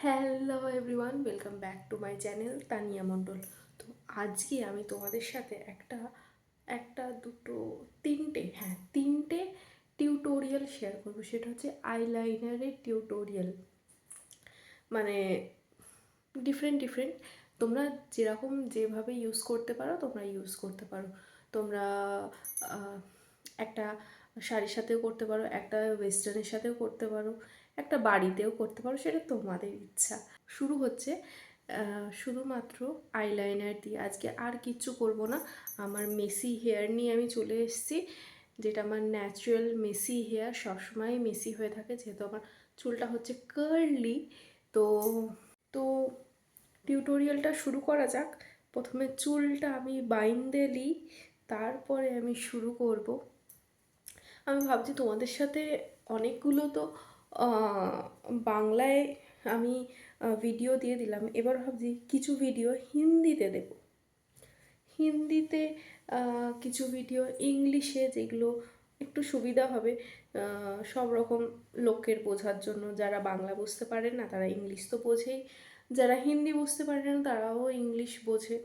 Hello everyone, welcome back to my channel Tania Mondal. তো আজকে আমি তোমাদের সাথে একটা দুটো তিনটে টিউটোরিয়াল শেয়ার করবো। সেটা হচ্ছে আইলাইনারের টিউটোরিয়াল। মানে ডিফারেন্ট তোমরা যেভাবে ইউজ করতে পারো তোমরা ইউজ করতে পারো। তোমরা একটা শাড়ির সাথেও করতে পারো, একটা ওয়েস্টার্নের সাথেও করতে পারো, একটা বাড়িতেও করতে পারো, সেটা তোমাদের ইচ্ছা। শুরু হচ্ছে শুধুমাত্র আইলাইনার দিয়ে। আজকে আর কিচ্ছু করব না। আমার মেসি হেয়ার নিয়ে আমি চলে এসেছি, যেটা আমার ন্যাচারাল মেসি হেয়ার। সবসময় মেসি হয়ে থাকে যেহেতু আমার চুলটা হচ্ছে কার্লি। তো তো টিউটোরিয়ালটা শুরু করা যাক। প্রথমে চুলটা আমি বাইন্ধে নিই, তারপরে আমি শুরু করব। আমি ভাবছি তোমাদের সাথে অনেকগুলো তো বাংলায় আমি ভিডিও দিয়ে দিলাম, এবার ভাবছি কিছু ভিডিও হিন্দিতে দেব। হিন্দিতে কিছু ভিডিও ইংলিশে, যেগুলো একটু সুবিধা হবে সব রকম লোকের বোঝার জন্য। যারা বাংলা বুঝতে পারে না তারা ইংলিশ তো বোঝেই, যারা হিন্দি বুঝতে পারে না তারাও ইংলিশ বোঝে।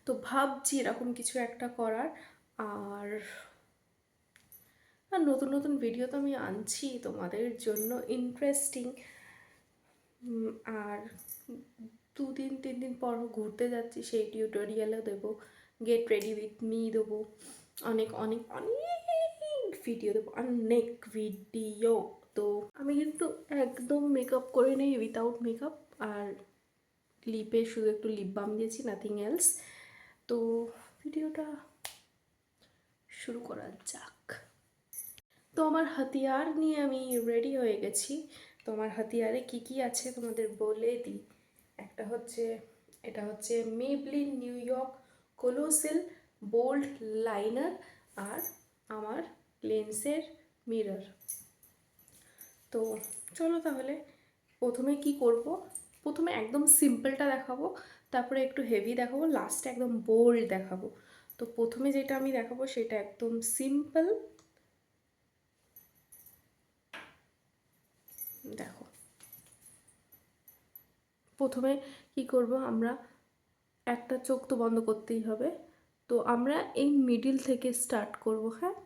তো ভাবছি এরকম কিছু একটা করার। আর নতুন নতুন ভিডিও তো আমি আনছি তোমাদের জন্য ইন্টারেস্টিং। আর 2-3 দিন পর ঘুরতে যাচ্ছি, সেই টিউটোরিয়ালও দেবো। গেট রেডি উইথ মি দেবো। অনেক অনেক অনেক ভিডিও দেবো, অনেক ভিডিও। তো আমি কিন্তু একদম মেকআপ করে নেই, উইথাউট মেকআপ। আর লিপে শুধু একটু লিপ বাম দিয়েছি, নাথিং এলস। তো ভিডিওটা শুরু করা যাক। তো আমার হাতিয়ার নিয়ে আমি রেডি হয়ে গেছি। তো আমার হাতিয়ারে কি কি আছে তোমাদের বলে দিই। এটা হচ্ছে Maybelline New York Colossal bold liner, আর আমার লেন্সের মিরর। তো চলো তাহলে প্রথমে কি করব। প্রথমে একদম সিম্পলটা দেখাবো, তারপরে একটু হেভি দেখাবো, লাস্টে একদম বোল্ড দেখাবো। তো প্রথমে যেটা আমি দেখাবো সেটা একদম সিম্পল। দেখো, প্রথমে কি করব আমরা, একটা চোখ তো বন্ধ করতেই হবে। তো আমরা এই মিডিল থেকে স্টার্ট করব। হ্যাঁ,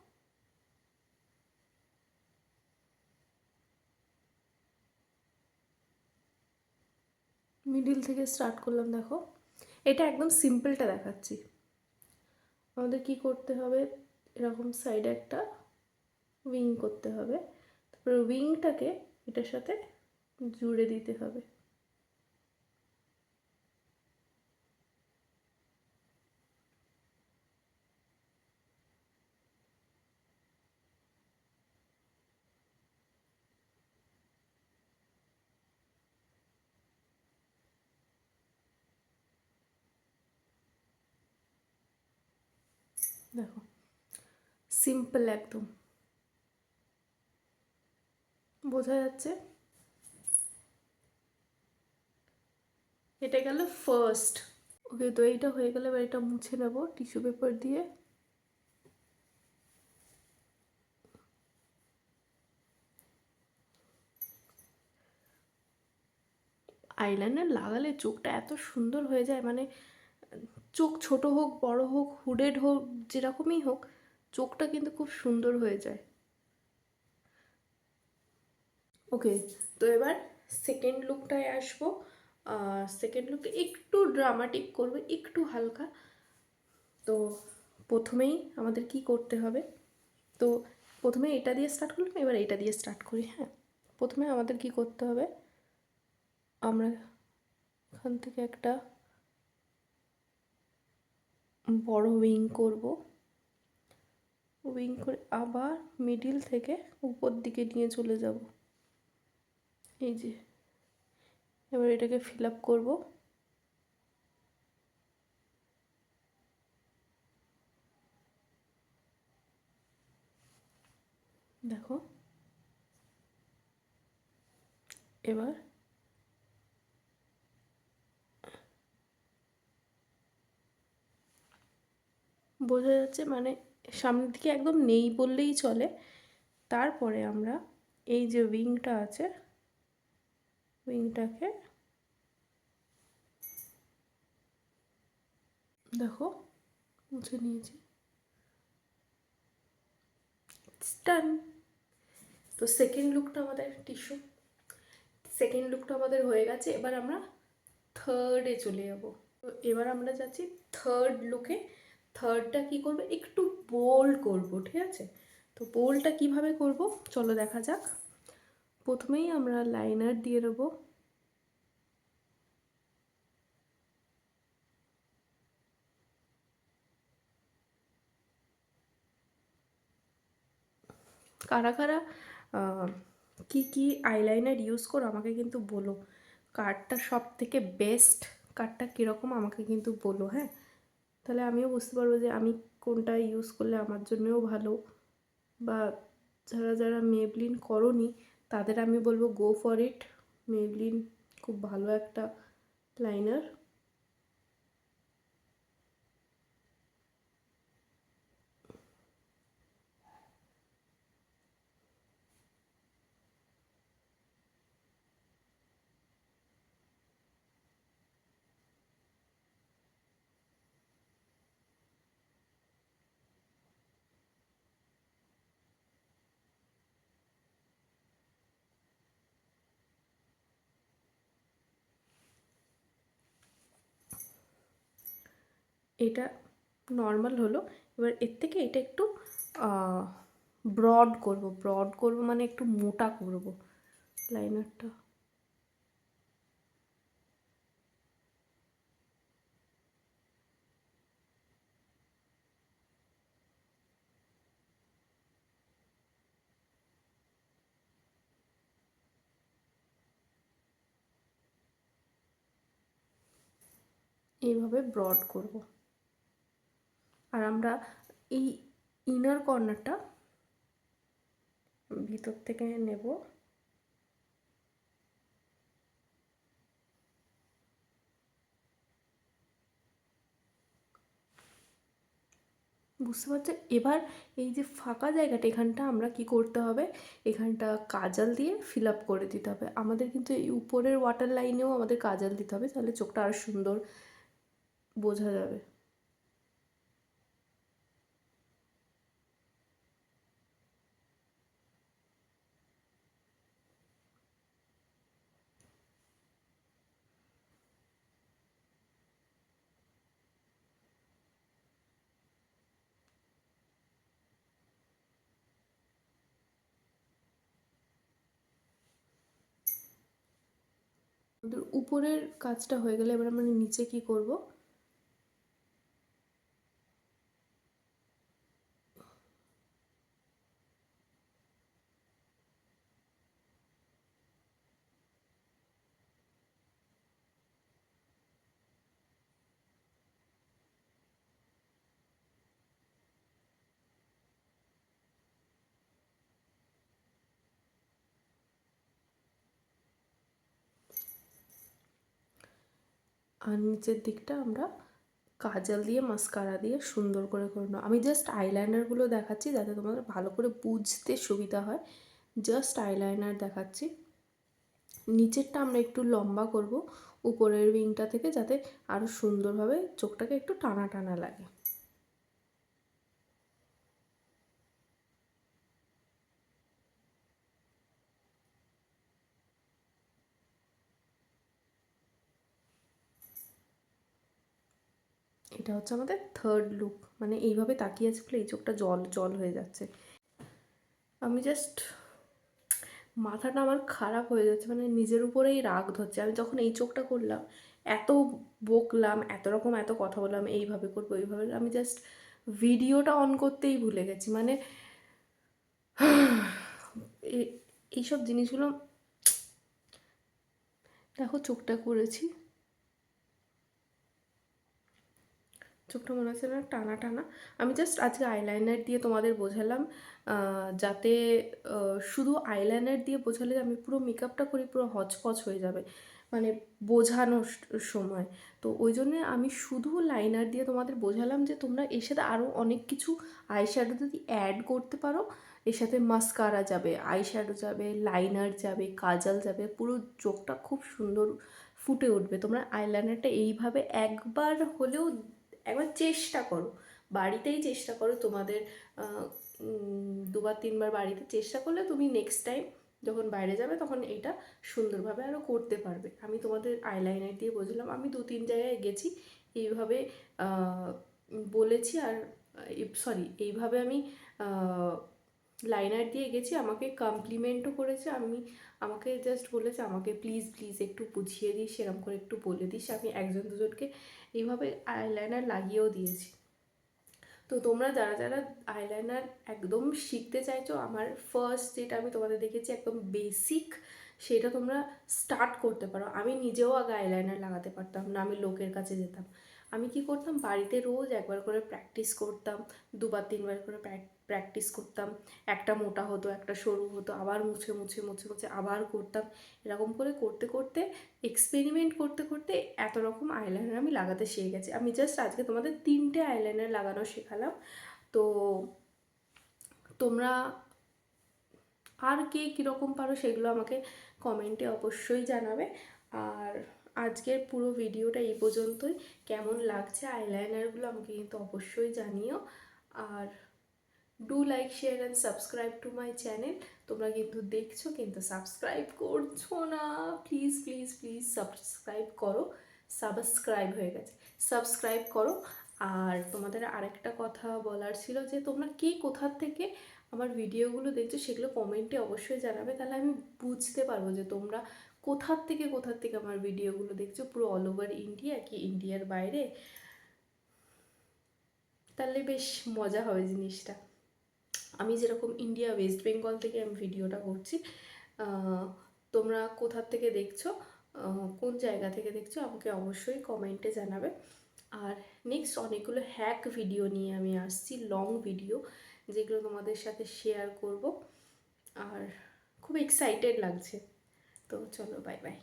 মিডিল থেকে স্টার্ট করলাম। দেখো, এটা একদম সিম্পলটা দেখাচ্ছি। আমাদের কি করতে হবে, এরকম সাইডে একটা উইং করতে হবে, তারপরে উইংটাকে এটার সাথে জুড়ে দিতে হবে। দেখো, সিম্পল একদম, বোঝা যাচ্ছে। এটা গেল ফার্স্ট। ওকে, তো এইটা হয়ে গেলে এবার এটা মুছে নেব টিস্যু পেপার দিয়ে। আইলাইনার লাগালে চোখটা এত সুন্দর হয়ে যায়, মানে চোখ ছোট হোক বড় হোক, হুডেড হোক, যেরকমই হোক, চোখটা কিন্তু খুব সুন্দর হয়ে যায়। ওকে, তো এবার সেকেন্ড লুকটায় আসবো। সেকেন্ড লুকটা একটু ড্রামাটিক করবে, একটু হালকা। তো প্রথমেই আমাদের কি করতে হবে, তো প্রথমে এটা দিয়ে স্টার্ট করলাম, এবার এটা দিয়ে স্টার্ট করি। হ্যাঁ, প্রথমে আমাদের কি করতে হবে, আমরা এখান থেকে একটা বড় উইং করব। উইং করে আবার মিডিল থেকে উপর দিকে নিয়ে চলে যাব। এই যে, এবার এটাকে ফিল আপ করবো। দেখো, এবার বোঝা যাচ্ছে, মানে সামনের দিকে একদম নেই বললেই চলে। তারপরে আমরা এই যে উইংটা আছে উইংটাকে দেখো মুছে নিয়েছি। ডান। তো সেকেন্ড লুকটা আমাদের সেকেন্ড লুকটা আমাদের হয়ে গেছে। এবার আমরা থার্ডে চলে যাব। তো এবার আমরা যাচ্ছি থার্ড লুকে। থার্ডটা কি করবে, একটু বোল্ড করব, ঠিক আছে? তো বোল্ডটা কিভাবে করব চলো দেখা যাক। প্রথমেই আমরা লাইনার দিয়ে দেবো। কারা কারা কি কি আইলাইনার ইউজ করো আমাকে কিন্তু বলো। কার্ডটা সব থেকে বেস্ট, কার্ডটা কীরকম আমাকে কিন্তু বলো, হ্যাঁ? তাহলে আমিও বুঝতে পারবো যে আমি কোনটা ইউজ করলে আমার জন্যও ভালো, বা যারা যারা মেবলিন করোনি তাদের আমি বলবো গো ফর ইট। মেবলিন খুব ভালো একটা লাইনার। এটা নর্মাল হলো। এবার এর থেকে এটা একটু ব্রড করব। ব্রড করব মানে একটু মোটা করব লাইনারটা। এইভাবে ব্রড করব। আর আমরা এই ইনার কর্নারটা ভিতর থেকে নেব। বুঝতে পারছো? এবার এই যে ফাঁকা জায়গাটা এখানটা আমরা কি করতে হবে, এখানটা কাজল দিয়ে ফিল আপ করে দিতে হবে আমাদের। কিন্তু এই উপরের ওয়াটার লাইনেও আমাদের কাজল দিতে হবে, তাহলে চোখটা আরও সুন্দর বোঝা যাবে। আমাদের উপরের কাজটা হয়ে গেলে এবার আমরা নিচে কি করব, আর নিচের দিকটা আমরা কাজল দিয়ে মাস্কারা দিয়ে সুন্দর করে নেবো। আমি জাস্ট আইলাইনারগুলো দেখাচ্ছি যাতে তোমাদের ভালো করে বুঝতে সুবিধা হয়। জাস্ট আইলাইনার দেখাচ্ছি। নিচেরটা আমরা একটু লম্বা করব উপরের উইংটা থেকে, যাতে আরও সুন্দরভাবে চোখটাকে একটু টানা টানা লাগে। এটা হচ্ছে আমাদের থার্ড লুক। মানে এইভাবে তাকিয়ে আছে বলে এই চোখটা জল জল হয়ে যাচ্ছে। আমি জাস্ট মাথাটা আমার খারাপ হয়ে যাচ্ছে, মানে নিজের উপরেই রাগ ধরছে। আমি যখন এই চোখটা করলাম এত বকলাম, এত রকম এত কথা বললাম, এইভাবে করবো এইভাবে, আমি জাস্ট ভিডিওটা অন করতেই ভুলে গেছি। মানে এইসব জিনিসগুলো দেখো চোখটা করেছি, চোখটা মনে হচ্ছে না টানা টানা। আমি জাস্ট আজকে আইলাইনার দিয়ে তোমাদের বোঝালাম, যাতে শুধু আইলাইনার দিয়ে বোঝালে আমি পুরো মেকআপটা করি পুরো হচপচ হয়ে যাবে মানে বোঝানোর সময়। তো ওই জন্যে আমি শুধু লাইনার দিয়ে তোমাদের বোঝালাম যে তোমরা এর সাথে আরও অনেক কিছু আইশ্যাডো যদি অ্যাড করতে পারো এর সাথে মাস্কারা যাবে, আইশ্যাডো যাবে, লাইনার যাবে, কাজল যাবে, পুরো চোখটা খুব সুন্দর ফুটে উঠবে। তোমরা আইলাইনারটা এইভাবে একবার চেষ্টা করো, বাড়িতেই চেষ্টা করো। তোমাদের 2-3বার বাড়িতে চেষ্টা করলে তুমি নেক্সট টাইম যখন বাইরে যাবে তখন এইটা সুন্দরভাবে আরও করতে পারবে। আমি তোমাদের আইলাইনার দিয়ে বুঝলাম, আমি 2-3 জায়গায় গেছি এইভাবে বলেছি, আর এইভাবে আমি লাইনার দিয়ে গেছি, আমাকে কমপ্লিমেন্টও করেছে। আমাকে জাস্ট বলেছে আমাকে প্লিজ প্লিজ একটু বুঝিয়ে দিস, সেরকম করে একটু বলে দিস। আমি 1-2জনকে এইভাবে আইলাইনার লাগিয়েও দিয়েছি। তো তোমরা যারা যারা আইলাইনার একদম শিখতে চাইছো, আমার ফার্স্ট যেটা আমি তোমাদের দেখেছি একদম বেসিক, সেটা তোমরা স্টার্ট করতে পারো। আমি নিজেও আগে আইলাইনার লাগাতে পারতাম না, আমি লোকের কাছে যেতাম। আমি কি করতাম, বাড়িতে রোজ একবার করে প্র্যাকটিস করতাম, 2-3বার করে প্র্যাকটিস করতাম। একটা মোটা হতো, একটা সরু হতো, আবার মুছে মুছে মুছে মুছে আবার করতাম। এরকম করে করতে করতে, এক্সপেরিমেন্ট করতে করতে এত রকম আইলাইনার আমি লাগাতে শিখে গেছি। আমি জাস্ট আজকে তোমাদের 3টে আইলাইনার লাগানো শেখালাম। তো তোমরা আর কে কীরকম পারো সেগুলো আমাকে কমেন্টে অবশ্যই জানাবে। আর আজকের পুরো ভিডিওটা এই পর্যন্তই। কেমন লাগছে আইলাইনারগুলো আমাকে কিন্তু অবশ্যই জানিও। আর do like, share and subscribe to my channel. তোমরা কিন্তু দেখছো কিন্তু সাবস্ক্রাইব করছো না, প্লিজ প্লিজ প্লিজ সাবস্ক্রাইব করো। সাবস্ক্রাইব হয়ে গেছে, সাবস্ক্রাইব করো। আর তোমাদের আরেকটা কথা বলার ছিল যে তোমরা কে কোথার থেকে আমার ভিডিওগুলো দেখছো সেগুলো কমেন্টে অবশ্যই জানাবে, তাহলে আমি বুঝতে পারবো যে তোমরা কোথার থেকে আমার ভিডিওগুলো দেখছো, পুরো অল ওভার ইন্ডিয়া কি ইন্ডিয়ার বাইরে। তাহলে বেশ মজা হবে জিনিসটা। আমি যেরকম ইন্ডিয়া ওয়েস্ট বেঙ্গল থেকে আমি ভিডিওটা করছি, তোমরা কোথার থেকে দেখছো, কোন জায়গা থেকে দেখছো আমাকে অবশ্যই কমেন্টে জানাবে। আর নেক্সট অনেকগুলো হ্যাক ভিডিও নিয়ে আমি আসছি, লং ভিডিও, যেগুলো তোমাদের সাথে শেয়ার করব। আর খুব এক্সাইটেড লাগছে। তো চলো, বাই বাই।